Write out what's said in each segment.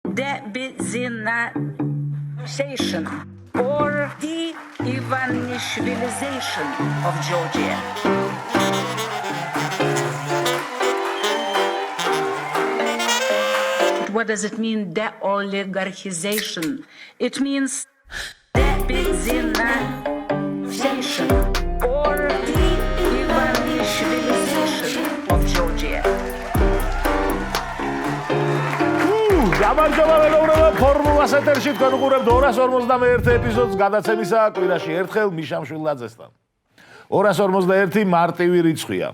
de-Benzinization or de-Ivanishvilization of Georgia. What does it mean, de-oligarchization? It means de-Benzinization or de-Ivanishvilization of Georgia. გამარჯობა მეგობრებო, ფორმულას ეთერში თქვენ უყურებთ 251 ეპიზოდს გადაცემისა კვირაში ერთხელ მიშა მშვილდაძესთან. 251 მარტივი რიცხვია.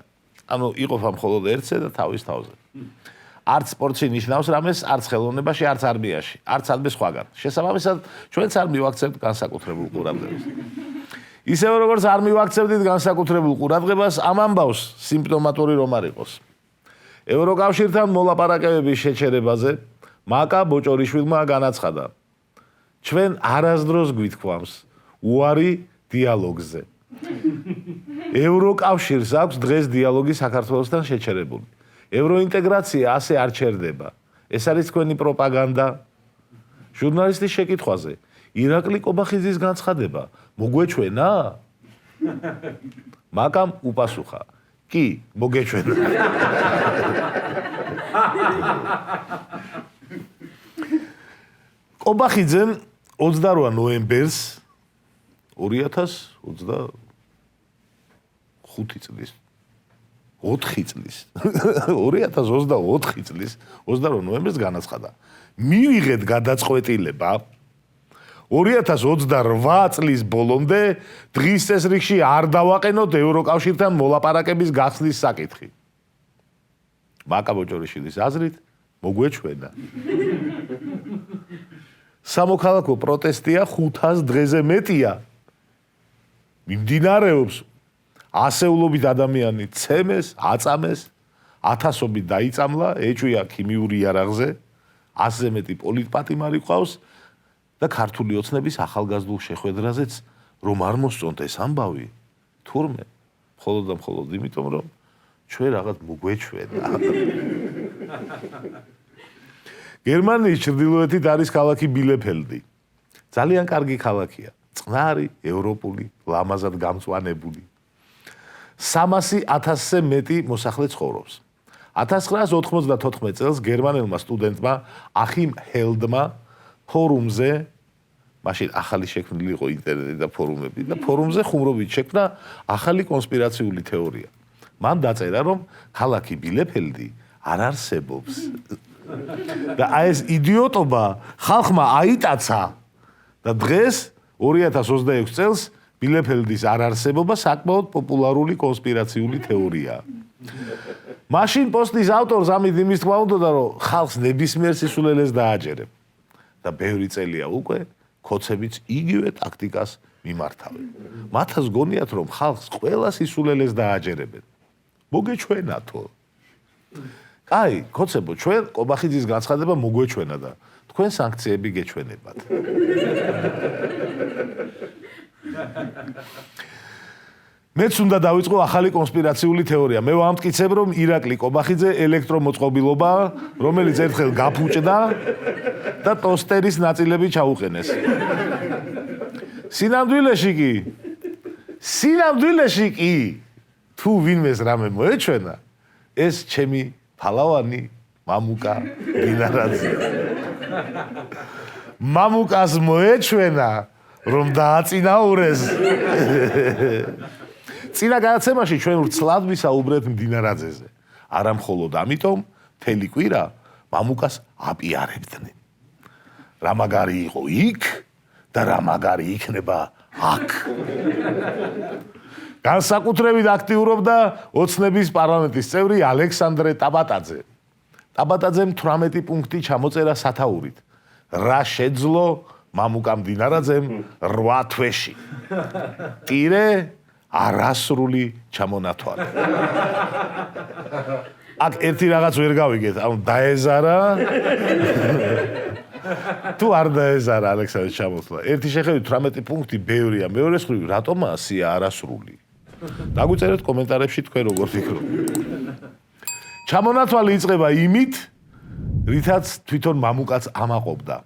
ანუ იყოფა მხოლოდ ერთზე და თავის თავზე. არც სპორტში ნიშნავს რამეს, არც ხელოვნებაში, არც არმიაში, არც ადმე სხვაგან. შესაბამისად, ჩვენც არ მივაქცევთ განსაკუთრებულ ყურადღებას. ისევე როგორც არ მივაქცევდით განსაკუთრებულ ყურადღებას ამ ამბავს სიმპტომატური რომ არ იყოს. ევროკავშირთან მოლაპარაკებების შეჩერებაზე მაკა ბოჭორიშვილმა განაცხადა: ჩვენ არასდროს გვითქვამს უარი დიალოგზე. ევროკავშირს აქვს დღეს დიალოგი საქართველოსთან შეჩერებული. ევროინტეგრაცია ასე არ ჩერდება. ეს არის თქვენი პროპაგანდა. ჟურნალისტის შეკითხვაზე ირაკლი კობახიძის განცხადება მოგვეჩვენა? მაკამ უპასუხა: კი, მოგეჩვენა. კობახიძემ 28 ნოემბერს 2025 წლის 4 წლის 2024 წლის 28 ნოემბერს განაცხადა: მივიღეთ გადაწყვეტილება 2028 წლის ბოლომდე დღის წესრიგში არ დავაყენოთ ევროკავშირთან მოლაპარაკების გახსნის საკითხი. მაკა ბოჭორიშვილის აზრით მოგვეჩვენა. სამოქალაქო პროტესტია 500 დღეზე მეტია. მიმდინარეობს ასეულობით ადამიანი ცემეს, აწამეს, ათასობით დაიწამლა, ეჭვია ქიმიური იარაღზე, 100-ზე მეტი პოლიტპატიმარი ყავს და ქართული ოცნების ახალგაზრდულ შეხვედრაზეც რომ არ მოსწონთ ეს ამბავი, თურმე, მხოლოდ და მხოლოდ იმიტომ, რომ ჩვენ რაღაც მოგვეჩვენა. გერმანიის ჩრდილოეთით არის ქალაქი ბილეფელდი. ძალიან კარგი ქალაქია, წყნარი, ევროპული, ლამაზად გამწვანებული. 300,000-ზე მეტი მოსახლე ცხოვრობს. 1994 წელს გერმანელმა სტუდენტმა ახიმ ჰელდმა ფორუმზე, მაშინ ახალი შექმნილი იყო ინტერნეტი და ფორუმები და ფორუმზე ხუმრობით შექმნა ახალი კონსპირაციული თეორია. მან დაწერა, რომ ქალაქი ბილეფელდი არ არსებობს. და აი ეს იდიოტობა ხალხმა აიტაცა და დღეს 2026 წელს ბილეფელდის არარსებობა საკმაოდ პოპულარული კონსპირაციული თეორიაა. მაშინ პოსტის ავტორს ამით იმის თქმა უნდა, რომ ხალხს ნებისმიერ სისულელეს დააჯერებ და ბევრი წელია უკვე ქოცებიც იგივე ტაქტიკას მიმართავენ. მათაც გონიათ, რომ ხალხს ყველა სისულელეს დააჯერებენ. მოგეჩვენათო. აი, ქოცებო, ჩვენ კობახიძის განცხადება მოგვეჩვენა და თქვენ სანქციები გეჩვენებათ. მეც უნდა დავიწყო ახალი კონსპირაციული თეორია. მე ვამტკიცებ, რომ ირაკლი კობახიძე ელექტრომოწყობილობაა, რომელიც ერთხელ გაფუჭდა და ტოსტერის ნაწილები ჩაუყენეს. სინამდვილეში კი თუ ვინმეს რამე მოეჩვენა, ეს ჩემი ფალავანი მამუკა დინარაძე. მამუკას მოეჩვენა, რომ დააწინაურეს. წინა გადაცემაში ჩვენ ვრცლად ვისაუბრეთ დინარაძეზე. არა მხოლოდ ამიტომ, მთელი კვირა მამუკას აპიარებდნენ. რა მაგარი იყო იქ და რა მაგარი იქნება აქ. განსაკუთრებით აქტიურობდა ოცნების პარლამენტის წევრი ალექსანდრე ტაბატაძე. ტაბატაძემ 18 პუნქტი ჩამოწერა სათაურით. რა შეძლო მამუკამ დინარაძემ 8 თვეში. ტირე არასრული ჩამონათვალე. აქ ერთი რაღაც ვერ გავიგეთ, ანუ დაეზარა თუ არ დაეზარა ალექსანდრე ჩამოთვლა. ერთი შეხედვით 18 პუნქტი ბევრია, მეორე მხრივ რატომა ასია არასრული? დაგვიწერეთ კომენტარებში თქვენ როგორ ფიქრობთ. ჩამონათვალი იწყება იმით, რითაც თვითონ მამუკაც ამაყობდა.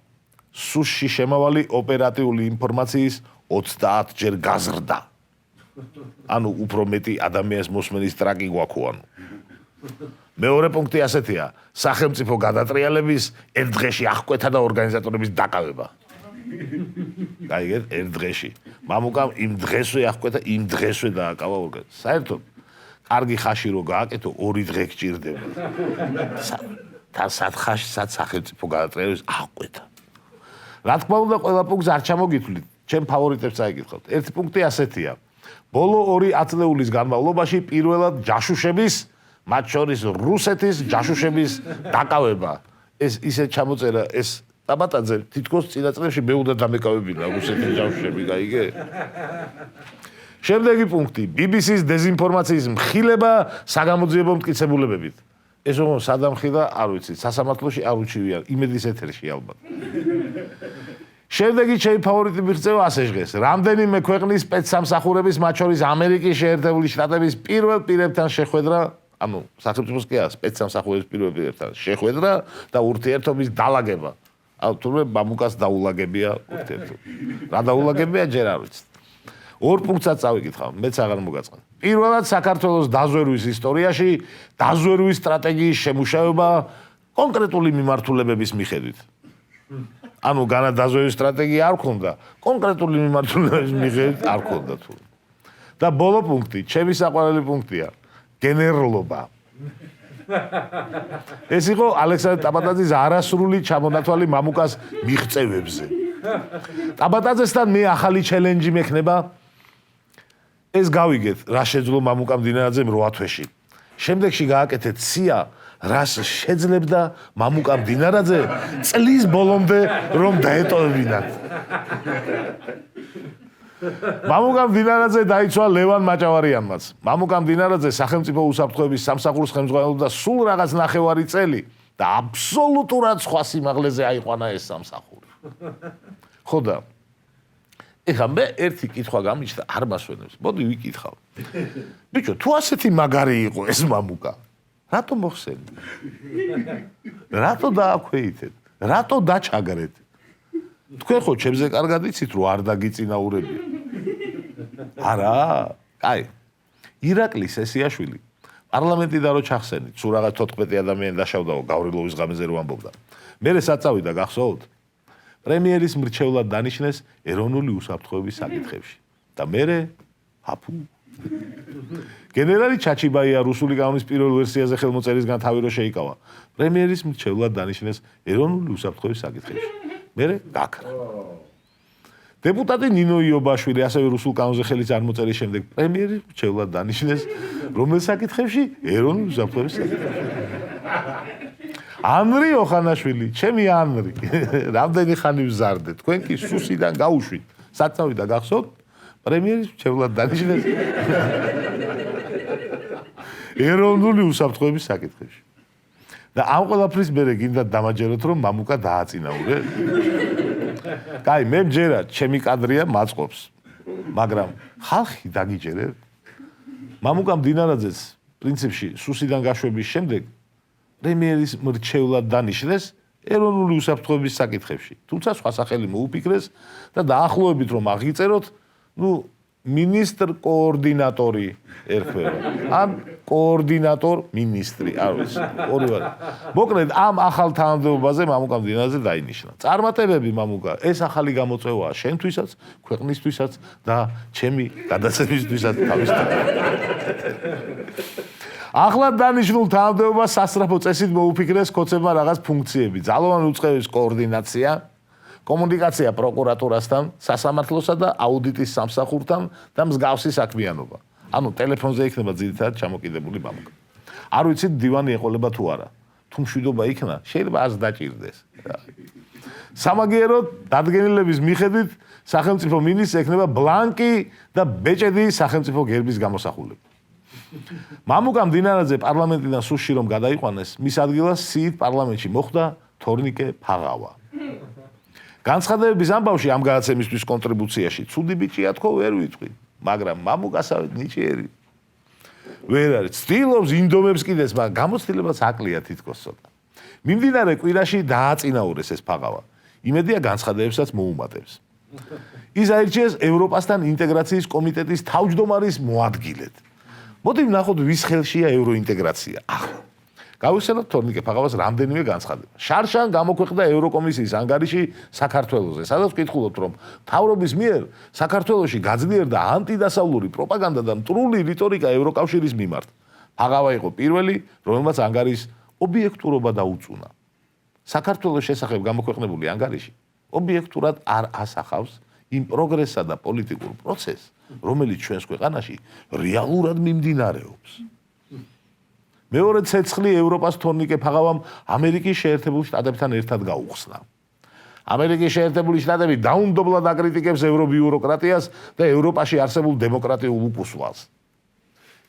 სუსში შემავალი ოპერატიული ინფორმაციის 30 ჯერ გაზრდა. ანუ უფრო მეტი ადამიანის მოსმენის ტრაკი გვაქვს ანუ. მეორე პუნქტი ასეთია: სახელმწიფო გადატრიალების ერთ დღეში აღკვეთა და ორგანიზატორების დაკავება. გაიგეთ, ერთ დღეში. მამუკამ იმ დღესვე აღკვეთა, იმ დღესვე დააკავა ორგანიზატორი. საერთოდ კარგი ხაში რო გააკეთო, 2 დღე გჭირდება. თან სათხაში სახელმწიფო გადატრიალების აღკვეთა. რა თქმა უნდა, ყველა პუნქტს არ ჩამოგითვლით, ჩემ ფავორიტებს წაიკითხავთ. ერთი პუნქტი ასეთია: ბოლო 2 ათწლეულის განმავლობაში პირველად ჯაშუშების, მათ შორის რუსეთის ჯაშუშების დაკავება. ეს ისე ჩამოწერა, ეს ტაბატაძე თითქოს წინა წლებში მე უნდა დამეკავებინა რუსეთის ჯაშუშები, გაიგე? შემდეგი პუნქტი: BBC-ს დეზინფორმაციის მხილება საგამოძიებო მტკიცებულებებით. ეს რომ სადამხილა, არ ვიცი, სასამართლოში არ უჩივიან, იმედის ეთერში ალბათ. შემდეგი ჩემი ფავორიტი მიღწევა ასე ჟღერს: რამდენიმე ქვეყნის სპეცსამსახურების, მათ შორის ამერიკის შეერთებული შტატების პირველ პირებთან შეხვედრა, ანუ სახელმწიფოს კი არა, სპეცსამსახურების პირველ პირებთან შეხვედრა და ურთიერთობის დალაგება. ანუ თურმე მამუკას დაულაგებია ურთიერთობა. რა დაულაგებია ჯერ არ ვიცი. 2 პუნქტსაც წავიკითხავ, მეც აღარ მოგაწყდა. პირველად საქართველოს დაზვერვის ისტორიაში დაზვერვის სტრატეგიის შემუშავება კონკრეტული მიმართულებების მიხედვით. ანუ განა დაზვერვის სტრატეგია არ ქონდა, კონკრეტული მიმართულების მიხედვით არ ქონდა თუ. და ბოლო პუნქტი, ჩემი საყვარელი პუნქტია, გენერლობა. ეს იყო ალექსანდრე ტაბატაძის არასრული ჩამონათვალი მამუკას მიღწევებზე. ტაბატაძესთან მე ახალი ჩელენჯი მექნება. ეს გავიგეთ, რა შეძლო მამუკა მდინარაძემ 8 თვეში. შემდეგში გააკეთეთ სია, რას შეძლებდა მამუკა მდინარაძე წლის ბოლომდე რომ დაეტოვებინათ. მამუკა მდინარაძე დაიცვა ლევან მაჭავარიანმაც. მამუკა მდინარაძე სახელმწიფო უსაფრთხოების სამსახურს ხელმძღვანელობდა სულ რაღაც ნახევარი წელი და აბსოლუტურად სხვა სიმაღლეზე აიყვანა ეს სამსახური. ხო და ეხლა მე ერთი კითხვა გამიჩნდა, არ მასვენებს. მოდი ვიკითხავ. ბიჭო, თუ ასეთი მაგარი იყო ეს მამუკა, რატო მოხსენით? რატო დააქვეითეთ? რატო დაჩაგრეთ? თქვენ ხო ჩემზე კარგად იცით, რომ არ დაგიწინაურებია. არა? აი. ირაკლი სესიაშვილი პარლამენტიდან რო ჩახსენით, სულ რაღაც 14 ადამიანი დაშავდაო გავრილოვის ღამეზე რო ამბობდა. მერე საწავიდა გახსოვთ? პრემიერის მრჩევლად დანიშნეს ეროვნული უსაფრთხოების საკითხებში. და მერე აფუ გენერალი ჩაჩიბაია რუსული კანონის პირველ ვერსიაზე ხელმოწერისგან თავი რო შეიკავა. პრემიერის მრჩევლად დანიშნეს ეროვნული უსაფრთხოების საკითხებში. მერე გაქრა. დეპუტატი ნინო იობაშვილი ასევე რუსულ კანონზე ხელის არ მოწერის შემდეგ პრემიერის მრჩევლად დანიშნეს რომელ საკითხებში? ეროვნული უსაფრთხოების საკითხებში. ანრი ოხანაშვილი, ჩემი ანრი. რამდენი ხანი ვზარდე, თქვენ კი სუსიდან გაუშვით. საწავიდა გახსოვთ? პრემიერის მრჩევლად დანიშნეს ეროვნული უსაფრთხოების საკითხებში. და ამ ყველაფრის მერე გინდა დამაჯეროთ, რომ მამუკა დააწინაურე. კაი, მე მჯერა, ჩემი კადრია მაწყობს. მაგრამ ხალხი დაგიჯერებ. მამუკა მდინარაძეს პრინციპში სუსიდან გაშვების შემდეგ პრემიერის მრჩევლად დანიშნეს ეროვნული უსაფრთხოების საკითხებში. თუმცა სხვა სახელი მოუფიქრეს და დაახლოებით რომ აღიწეროთ, მინისტრ კოორდინატორი ერქმევა. ან კოორდინატორ მინისტრი, არ ვიცი, ორივე. მოკლედ ამ ახალ თანამდებობაზე მამუკა მდინარაძე დაინიშნა. წარმატებები მამუკა, ეს ახალი გამოწვევაა შენთვისაც, ქვეყნისთვისაც და ჩემი გადაცემისთვისაც თავისთავად. ახლად დანიშნულ თანამდებობას სასწრაფო წესით მოუფიქრეს ქოცებმა რაღაც ფუნქციები, ძალოვანი უწყების კოორდინაცია, კომუნიკაცია პროკურატურასთან, სასამართლოსა და აუდიტის სამსახურთან და მსგავსი საქმიანობა. ანუ ტელეფონზე იქნება ძირითადად ჩამოკიდებული მამუკა. არ ვიცით დივანი ეყოლება თუ არა. თუ მშვიდობა იქნა, შეიძლება არც დაჭირდეს. სამაგიეროდ დადგენილების მიხედვით სახელმწიფო მინისტრს ექნება ბლანკი და ბეჭედი სახელმწიფო გერბის გამოსახულება. მამუკა მდინარაძე პარლამენტიდან სუსში რომ გადაიყვანეს, მის ადგილას სიით პარლამენტში მოხვდა თორნიკე ფაღავა. განცხადებების ამბავში ამ გადაცემისთვის კონტრიბუციაში ცუდი ბიჭია თქო ვერ ვიტყვი, მაგრამ მამუკასავით ნიჭიერი ვერ არის. ცდილობს ინდომებს კიდეს, მაგრამ გამოცდილებაც აკლია თითქოს ცოტა. მიმდინარე კვირაში დააწინაურეს ეს ფაღავა. იმედია განცხადებებსაც მოუმატებს. ის აირჩიეს ევროპასთან ინტეგრაციის კომიტეტის თავმჯდომარის მოადგილედ. მოდი ვნახოთ ვის ხელშია ევროინტეგრაცია. ახლა გავიხსენოთ თორნიკე ფაღავას რამდენიმე განცხადება. შარშან გამოქვეყნდა ევროკომისიის ანგარიში საქართველოზე, სადაც ვკითხულობთ, რომ მთავრობის მიერ საქართველოში გაძლიერდა ანტიდასავლური პროპაგანდა და მტრული რიტორიკა ევროკავშირის მიმართ. ფაღავა იყო პირველი, რომელმაც ანგარის ობიექტურობა დაუწუნა. საქართველოს შესახებ გამოქვეყნებული ანგარიში ობიექტურად არ ასახავს იმ პროგრესსა და პოლიტიკურ პროცესს, რომელიც ჩვენს ქვეყანაში რეალურად მიმდინარეობს. მეორე ცეცხლი ევროპას თორნიკე ფაღავამ ამერიკის შეერთებულ შტატებთან ერთად გაუხსნა. ამერიკის შეერთებული შტატები დაუნდობლად აკრიტიკებს ევრობიუროკრატიას და ევროპაში არსებულ დემოკრატიულ უკუსვალს.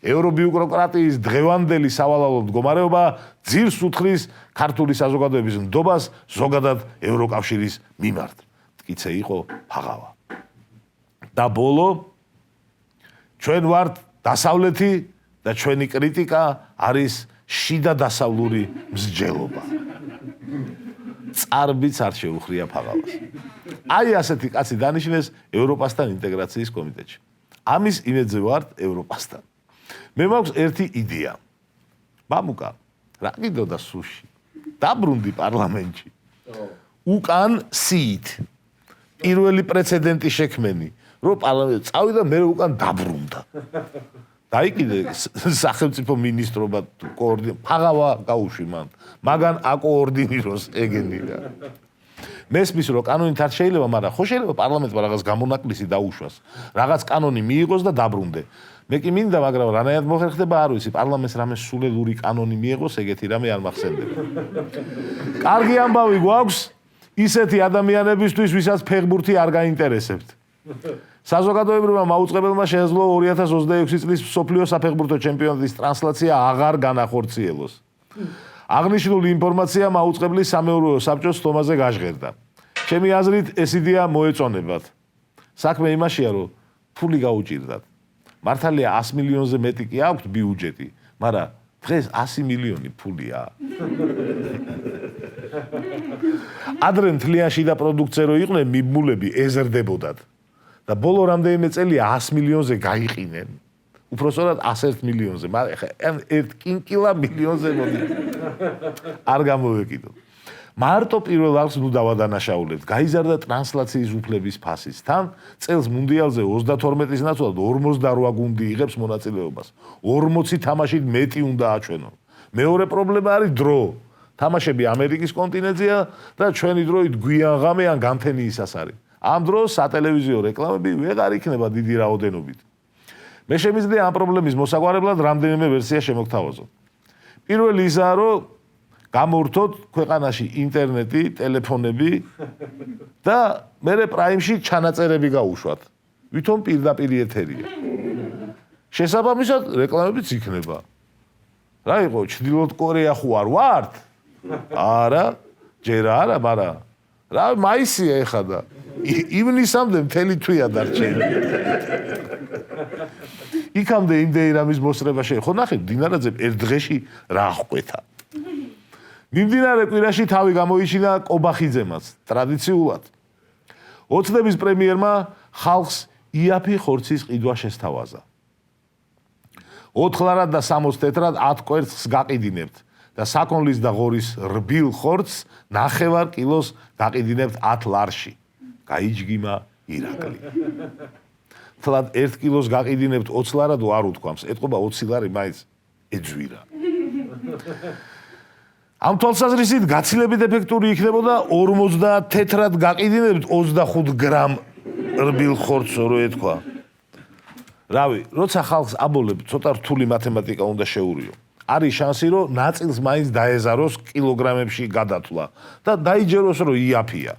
ევრობიუროკრატიის დღევანდელი სავალალო მდგომარეობა ძირს უთხრის ქართული საზოგადოების ნდობას ზოგადად ევროკავშირის მიმართ. მტკიცე იყო ფაღავა. და ბოლო ჩვენ ვართ დასავლეთი და ჩვენი კრიტიკა არის შიდა დასავლური მსჯელობა. წარბიც არ შეუხრია ფაღავას. აი ასეთი კაცი დანიშნეს ევროპასთან ინტეგრაციის კომიტეტში. ამის იმედზე ვართ ევროპასთან. მე მაქვს ერთი იდეა. მამუკა, რა გიდოდა სუში? დაბრუნდი პარლამენტში. უკან სიით. პირველი პრეცედენტი შექმენი, რომ პარლამენტი წავიდა, მე უკან დაბრუნდა. დაიკიდე სახელმწიფო მინისტრობა ფაღავა გაუშვი მან. მაგან აკოორდინიროს ეგენია. მესმის რომ კანონით არ შეიძლება, მაგრამ ხო შეიძლება პარლამენტმა რაღაც გამონაკლისი დაუშვას. რაღაც კანონი მიიღოს და დაბრუნდე. მე კი მინდა, მაგრამ რანაირად მოხერხდება არ ვიცი, პარლამენტს რამე სულელური კანონი მიიღოს, ეგეთი რამე არ მახსენდება. კარგი ამბავი გვაქვს ისეთი ადამიანებისთვის, ვისაც ფეხბურთი არ გაინტერესებთ. საზოგადოებრივმა მაუწყებელმა შეეძლო 2026 წლის მსოფლიო საფეხბურთო ჩემპიონატის ტრანსლაცია აღარ განახორციელოს. აღნიშნული ინფორმაცია მაუწყებლის სამეურვეო საბჭოს თომაზე გაჟღერდა. ჩემი აზრით ეს იდეა მოეწონებათ. საქმე იმაშია, რომ ფული გაუჭირდათ. მართალია 100 მილიონზე მეტი კი აქვთ ბიუჯეტი, მაგრამ დღეს 100 მილიონი ფულია. ადრე მთლიანში და პროდუქცია რო იყვნენ მიბმულები ეზრდებოდათ. და ბოლო რამდენიმე წელია 100 მილიონზე გაიყინენ. უпроსტად 101 მილიონზე, მაგრამ 1 კინკილა მილიონზე მოდი. არ გამოვეკიდო. მარტო პირველ არხს ნუ დავადანაშაულებთ. გაიზარდა ტრანსლაციის უფლების ფასიც. თან წელს მუნდიალზე 32-ის ნაცვლად 48 გუნდი იღებს მონაწილეობას. 40 თამაშით მეტი უნდა აჩვენონ. მეორე პრობლემა არის დრო. თამაშები ამერიკის კონტინენტზეა და ჩვენი დროით გვიან ღამე ან გამთენიისას არის. ამ დროს სატელევიზიო რეკლამები ვეღარ იქნება დიდი რაოდენობით. მე შემიძლია ამ პრობლემის მოსაგვარებლად რამდენიმე ვერსია შემოგთავაზო. პირველი ისაა, რომ გამორთოთ ქვეყანაში ინტერნეტი, ტელეფონები და მერე პრაიმში ჩანაწერები გაუშვათ. ვითომ პირდაპირ ეთერია. შესაბამისად რეკლამებიც იქნება. რა იყო, ჩრდილოეთ კორეა ხო არ ვართ? არა, ჯერ არა, მაგრამ რა მაისია ეხა და ივნისამდე მთელი თვია დარჩენილი. იქამდე იმდენი რამის მოსრება შეიძლება. ხო ნახეთ, დინარაძემ ერთ დღეში რა ხვეთა. მიმდინარე კვირაში თავი გამოიჩინა კობახიძემაც, ტრადიციულად. ოცნების პრემიერმა ხალხს იაფი ხორცის ყიდვა შესთავაზა. 4 ლარად და 60 თეთრად 10 კვერცხს გაყიდინებთ და საქონლის და ღორის რბილ ხორცს 9 კილოს გაყიდინებთ 10 ლარში. გაიჯგიმა ირაკლი. თლად 1 კილოს გაყიდინებთ 20 ლარად არ უთქვამს, ეთყობა 20 ლარი მაინც ეძვირა. ამ თვალსაზრისით გაცილებით ეფექტური იქნებოდა 50 თეთრად გაყიდინებთ 25 გრამ რბილ ხორცს რო ეთქვა. რავი, როცა ხალხს აბოლებთ, ცოტა რთული მათემატიკა უნდა შეურიო. არის შანსი, რომ ნაწილს მაინც დაეზაროს კილოგრამებში გადათვლა და დაიჯეროს, რომ იაფია.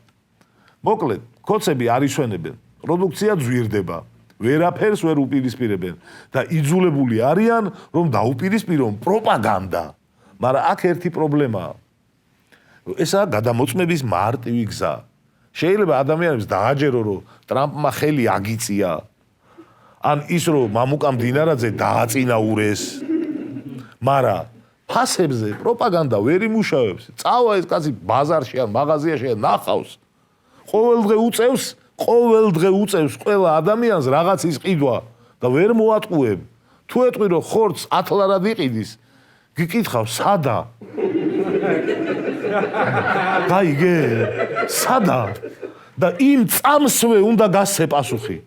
მოკლედ, ქოცები არ ისვენებენ, პროდუქცია ძვირდება, ვერაფერს ვერ უპირისპირებენ და იძულებული არიან, რომ დაუპირისპირონ პროპაგანდა. მაგრამ აქ ერთი პრობლემაა. ესაა გადამოწმების მარტივი გზა. შეიძლება ადამიანებს დააჯერო, რომ ტრამპმა ხელი აგიწია, ან ის, რომ მამუკამ დინარაძე დააწინაურეს. მაგრამ ფასებზე პროპაგანდა ვერ იმუშავებს. წავა ეს კაცი ბაზარში ან მაღაზიაში ნახავს. ყოველ დღე უწევს ყველა ადამიანს რაღაცის ყიდვა და ვერ მოატყუებ. თუ ეტყვი რომ ხორცს 10 ლარად იყიდის, გიკითხავ სადა? გაიგე? სადა? და იმ წამსვე უნდა გასცე პასუხი.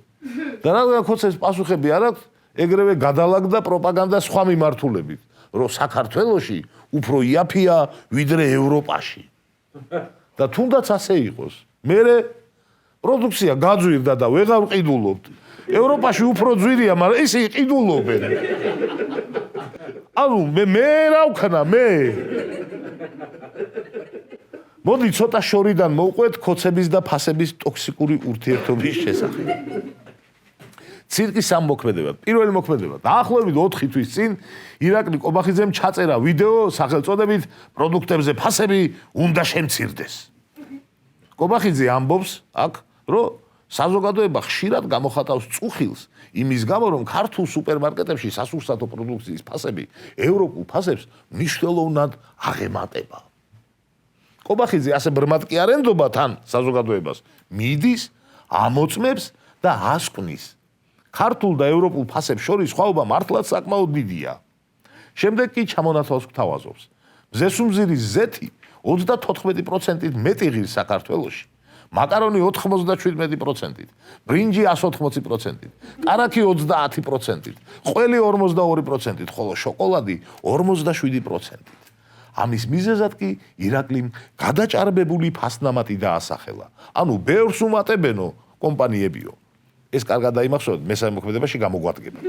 და რადგან ხოცეს პასუხები არ აქვს, ეგრევე გადალაგდა პროპაგანდა სხვა მიმართულებით, რომ საქართველოში უფრო იაფია ვიდრე ევროპაში. და თუნდაც ასე იყოს. მერე პროდუქცია გაძვირდა და ვეღარ ვყიდულობთ. ევროპაში უფრო ძვირია, მაგრამ ისე იყიდულობენ. ანუ მე რა ვქნა მე? მოდი ცოტა შორიდან მოვყვეთ ხოცების და ფასების ტოქსიკური ურთიერთობის შესახებ. ცირკის ამ მოქმედებად. პირველი მოქმედება. დაახლოებით 4 თვის წინ ირაკლი კობახიძემ ჩაწერა ვიდეო სახელწოდებით პროდუქტებზე ფასები უნდა შემცირდეს. კობახიძე ამბობს აქ, რომ საზოგადოება ხშირად გამოხატავს წუხილს იმის გამო, რომ ქართულ სუპერმარკეტებში სასურსათო პროდუქციის ფასები ევროპულ ფასებს მნიშვნელოვნად აღემატება. კობახიძე ასე ბრმად კი არ ენდობა თან საზოგადოებას, მიდის, ამოწმებს და ასკვნის. ქართულ და ევროპულ ფასებს შორის სხვაობა მართლაც საკმაოდ დიდია. შემდეგ კი ჩამონათვალს გვთავაზობს. მზესუმზირის ზეთი 34%-ით მეტი ღირს საქართველოში. მაკარონი 97%-ით, ბრინჯი 180%-ით, კარაქი 30%-ით, ყველი 42%-ით, ხოლო შოკოლადი 57%-ით. ამის მიზეზად კი ირაკლიმ გადაჭარბებული ფასნამატი დაასახელა. ანუ ბევრს უმატებენო კომპანიებიო. ეს კარგად დაიმახსოვრეთ, მესამე მოქმედებაში გამოგვადგება.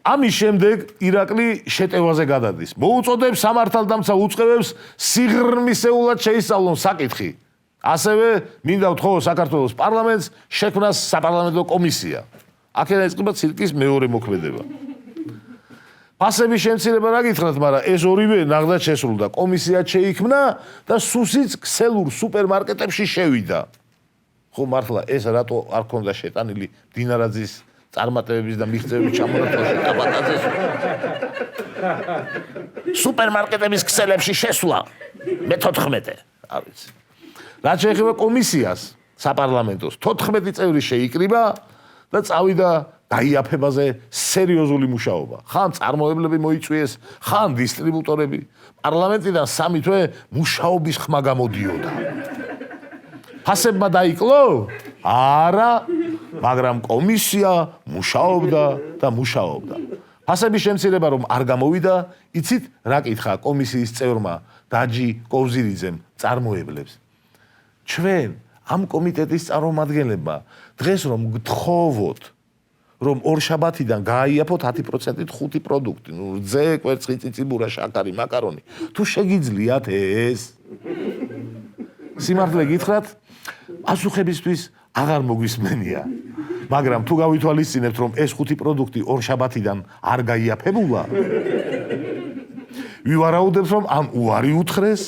ამის შემდეგ ირაკლი შეტევაზე გადადის. მოუწოდებს სამართალდამცა უწყებებს სიღრმისეულად შეისწავლონ საკითხი. ასევე მინდა ვთხოვო საქართველოს პარლამენტს შექმნას საპარლამენტო კომისია. აქედან იწყება ცირკის მეორე მოქმედება. ფასების შემცირება რა გითხრათ, მაგრამ ეს ორივე ნახდად შესრულდა. კომისია შეიქმნა და სუსიც ქსელურ სუპერმარკეტებში შევიდა. ხო მართლა ეს რატო არ ქონდა შეტანილი დინარაძის წარმატებების და მიღწევების ჩამონათვალში კაპაკაძეს სუპერმარკეტების ქსელებში შესვლა მე-14 არ ვიცი. რაც შეეხება კომისიას საპარლამენტოს 14 წევრი შეიკრიბა და წავიდა დაიაფებაზე სერიოზული მუშაობა. ხან წარმოებლები მოიწვიეს, ხან დისტრიბუტორები. პარლამენტიდან 3 თვე მუშაობის ხმა გამოდიოდა. ფასებმა დაიკლო? არა, მაგრამ კომისია მუშაობდა და მუშაობდა. ფასების შემცირება რომ არ გამოვიდა, იცით რა კითხა კომისიის წევრმა დაჯი კოვზირიძემ წარმოებლებს. ჩვენ ამ კომიტეტის წარმომადგენლებმა დღეს რომ გთხოვოთ, რომ ორშაბათიდან გააიაფოთ 10%-ით 5 პროდუქტი, ნუ რძე, კვერცხი, ციციბურა, შაქარი, მაკარონი. თუ შეგიძლიათ ეს? სიმართლე გითხრათ, პასუხებისთვის აღარ მოგვისმენია. მაგრამ თუ გავითვალისწინებთ, რომ ეს 5 პროდუქტი ორშაბათიდან არ გაიაფებულა, ვივარაუდებთ, რომ ან უარი უთხრეს,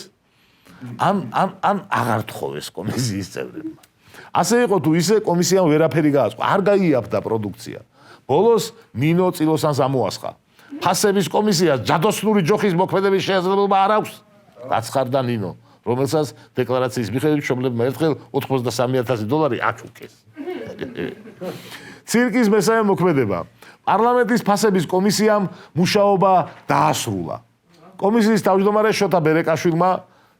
ან აღარ თხოვეს კომისიის წევრებმა. ასე იყო თუ ისე კომისიამ ვერაფერი გააწყო, არ გაიაფდა პროდუქცია. ბოლოს ნინო წილოსანს ამოასხა. ფასების კომისიას ჯადოსნური ჯოხის მოქმედების შესაძლებლობა არ აქვს. გაცხარდა ნინო, რომელსაც დეკლარაციის მიხედვით მშობლებმა ერთხელ $83,000 აჩუქეს. ცირკის მესამე მოქმედება. პარლამენტის ფასების კომისიამ მუშაობა დაასრულა. კომისიის თავმჯდომარე შოთა ბერეკაშვილმა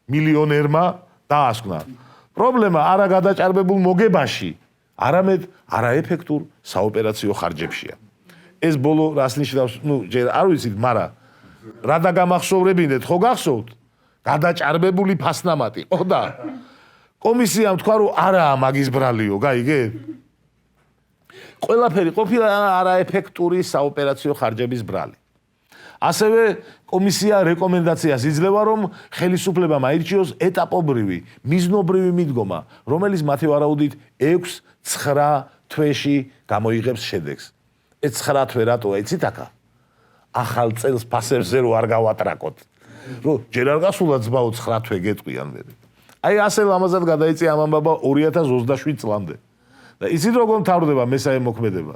მილიონერმა დაასკვნა. პრობლემა არა გადაჭარბებულ მოგებაში, არამედ არაეფექტურ საოპერაციო ხარჯებშია. ეს ბოლო რას ნიშნავს, ჯერ არ ვიცით, მაგრამ რა დაგამახსოვრებინეთ, ხო გახსოვთ? გადაჭარბებული ფასნამატი, ხო და კომისიამ თქვა, რომ არაა მაგის ბრალიო, გაიგეთ? ყველაფერი ყოფილა არაეფექტური საოპერაციო ხარჯების ბრალი. ასევე კომისია რეკომენდაციას იძლევა, რომ ხელისუფლებამ აირჩიოს ეტაპობრივი, მიზნობრივი მიდგომა, რომელიც მათი ვარაუდით 6-9 თვეში გამოიღებს შედეგს. ეს 9 თვე რატოა, იცით აქა? ახალ წელს ფასებზე რო არ გავატრაკოთ. რომ ჯერ არ გასულა ძმაო 9 თვე გეტყვიან მე. აი ასე ლამაზად გადაიწია ამ ამბაბა 2027 წლამდე. და იცით როგორ მთავრდება მესამე მოქმედება?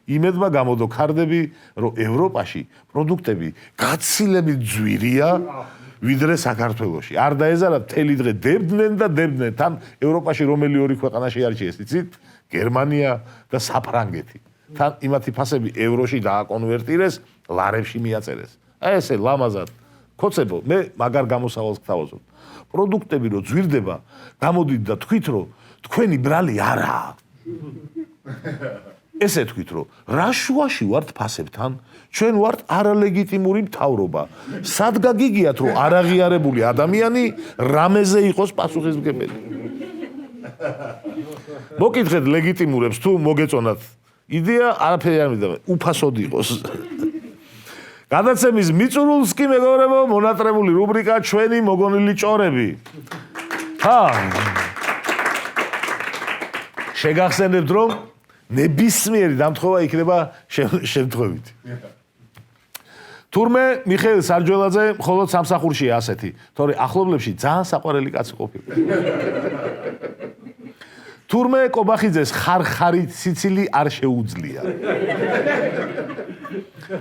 იმედმა გამოდო ქარდები, რომ ევროპაში პროდუქტები გაცილებით ძვირია, ვიდრე საქართველოში. არ დაეზარა მთელი დღე დებდნენ და დებდნენ. თან ევროპაში რომელი ორი ქვეყანაში არჩიეს, იცით? გერმანია და საფრანგეთი. თან იმათი ფასები ევროში დააკონვერტირეს, ლარებში მიაწერეს. აი ესე ლამაზად. ქოცებო, მე მაგარ გამოსავალს გთავაზობ. პროდუქტები რო ძვირდება, გამოდით და თქვით, რომ თქვენი ბრალი არაა. ესე თქვით, რომ რა შუაში ვართ ფასებთან? ჩვენ ვართ არალეგიტიმური მთავრობა. სად გაგიგიათ, რომ არაღიარებული ადამიანი რამეზე იყოს პასუხისმგებელი? მოკითხეთ ლეგიტიმურებს თუ მოგეწონათ იდეა, არაფერი არ მინდა, უფასოდ იყოს. გადაცემის მიწურულს კი მეგობრებო, მონატრებული რუბრიკა ჩვენი მოგონილი ჭორები. შეგახსენებთ, რომ ნებისმიერი დამთხოვა იქნება შემთხვევითი. თურმე მიხეილ სარჯველაძე მხოლოდ სამსახურშია ასეთი, თორე ახლობლებში ძალიან საყვარელი კაცი ყოფილა. თურმე კობახიძეს ხარხარით სიცილი არ შეუძლია.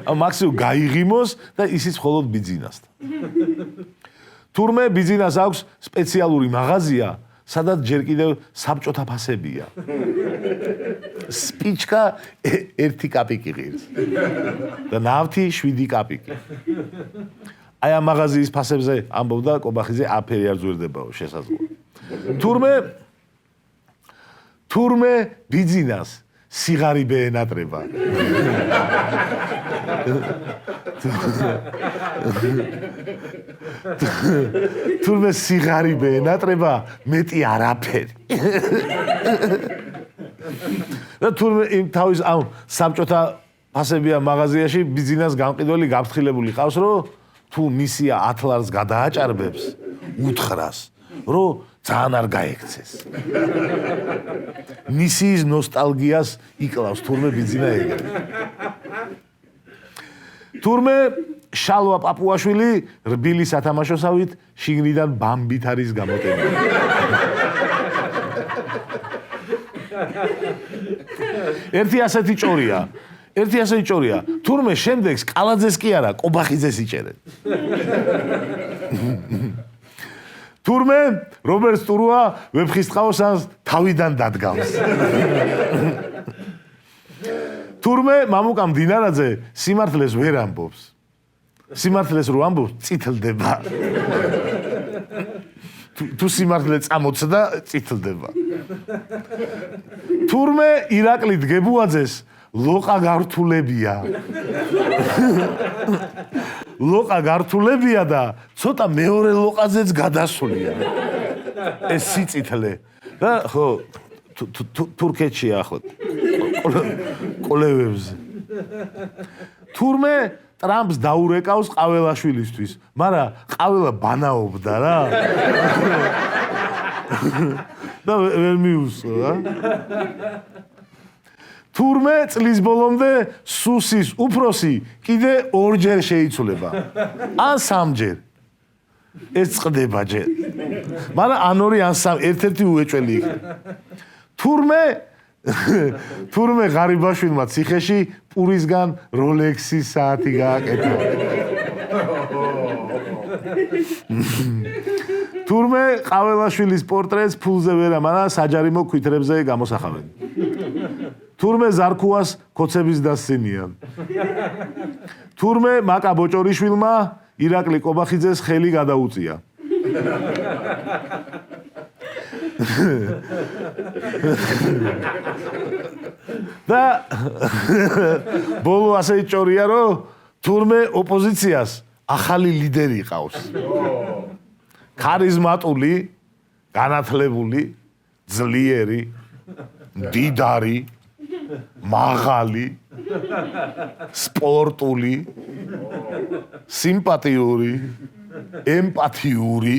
მაქსიმუმ გაიღიმოს და ისიც მხოლოდ ბიძინასთან. თურმე ბიძინას აქვს სპეციალური მაღაზია, სადაც ჯერ კიდევ საბჭოთა ფასებია. სპიჩკა 1 კაპიკი ღირს და ნავთი 7 კაპიკი. აი ამ მაღაზიის ფასებზე ამბობდა კობახიძე, აფერი არ ძვირდებაო, შესაძლოა. თურმე ბიძინას სიღარიბე ენატრება. თურმე სიღარიბე ენატრება, მეტი არაფერი. და თურმე იმ თავის ამ საბჭოთა ფასებია მაღაზიაში ბიძინას გამყიდველი გაფრთხილებული ყავს, რომ თუ მისია 10 ლარს გადააჭარბებს, უთხრას, რომ ძალიან არ გაექცეს. მისიის ნოსტალგიას იკლავს თურმე ბიძინა ეგრე. თურმე შალვა პაპუაშვილი რბილი სათამაშოსავით შიგნიდან ბამბით არის გამოტენილი. ერთი ასეთი ჭორია. თურმე შემდეგ სკალაძეს კი არა, კობახიძეს იჭერენ. თურმე რობერტ სტურუა ვეფხისტყაოსანს თავიდან დადგავს. თურმე მამუკა მდინარაძე სიმართლეს ვერ ამბობს. სიმართლეს რო ამბობს, წითლდება. თუ სიმართლე წამოწდა, წითლდება. თურმე ირაკლი დგებუაძეს ლოყა გართულებია. ლოყა გართულებია და ცოტა მეორე ლოყაზეც გადასულია. ეს სიწითლე. და ხო თურქეთშია ახლა ყოლევებზე. თურმე ტრამპს დაურეკავს ყაველაშვილისთვის, მაგრამ ყაველა ბანაობდა რა. და ვერ მიუსწრო რა. თურმე წლის ბოლომდე სუსის უფროსი კიდე 2ჯერ შეიცვლება. ან 3ჯერ. ეს წდება ჯერ. მაგრამ ან 2 ან 3 ერთ-ერთი უეჭველი იქნება. თურმე ღარიბაშვილმა ციხეში პურისგან როლექსის საათი გააკეთა. თურმე ყაველაშვილის პორტრეტს ფულზე ვერა, მაგრამ საჯარიმო ქვითრებზე გამოსახავენ. თურმე ზარქუას ქოცების დასცინიან. თურმე მაკა ბოჭორიშვილმა ირაკლი კობახიძეს ხელი გადაუწია. და ბოლო ასე ჭორია, რომ თურმე ოპოზიციას ახალი ლიდერი ყავს. ქარიზმატული, განათლებული, ძლიერი, მდიდარი, მაღალი, სპორტული, სიმპათიური, ემპათიური,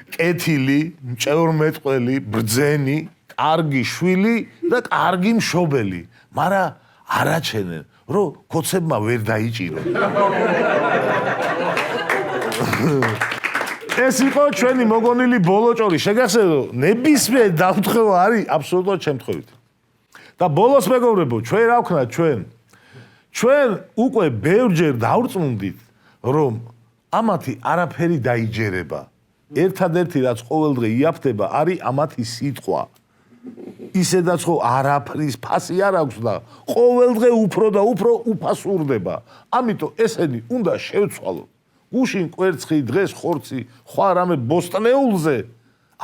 კეთილი, მჭეორმეტყველი, ბრძენი, კარგი შვილი და კარგი მშობელი, მაგრამ არაჩენენ, რომ ქოცებმა ვერ დაიჭირონ. ეს იყო ჩვენი მოგონილი ბოლო ჭორი. შეგახსენებთ, ნებისმიერ დამთხევა არის აბსოლუტურად შემთხვევითი. და ბოლოს მეგობრებო, ჩვენ რა ვქნათ ჩვენ უკვე ბევრჯერ დავრწმუნდით, რომ ამათი არაფერი დაიჯერება. ერთადერთი რაც ყოველდღე იაფდება არის ამათი სიტყვა. ისედაც ხო არაფრის ფასი არ აქვს და ყოველდღე უფრო და უფრო უფასურდება. ამიტომ ესენი უნდა შევცვალოთ. გუშინ კვერცხი, დღეს ხორცი, ხვა რამე ბოსტნეულზე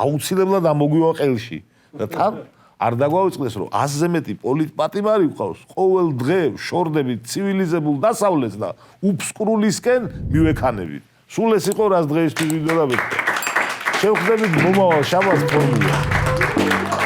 აუცილებლად ამოგვივა ყელში. და თან არ დაგვაუწყდეს რომ ასზე მეტი პოლიტპატიმარი ვყავს, ყოველ დღე შორდებით ცივილიზებულ დასავლეთს და უფსკრულისკენ მივექანებით. სულ ეს იყო რაც დღეისთვის ვიდეო და შევხვდებით მომავალ შაბათს ფორმულა.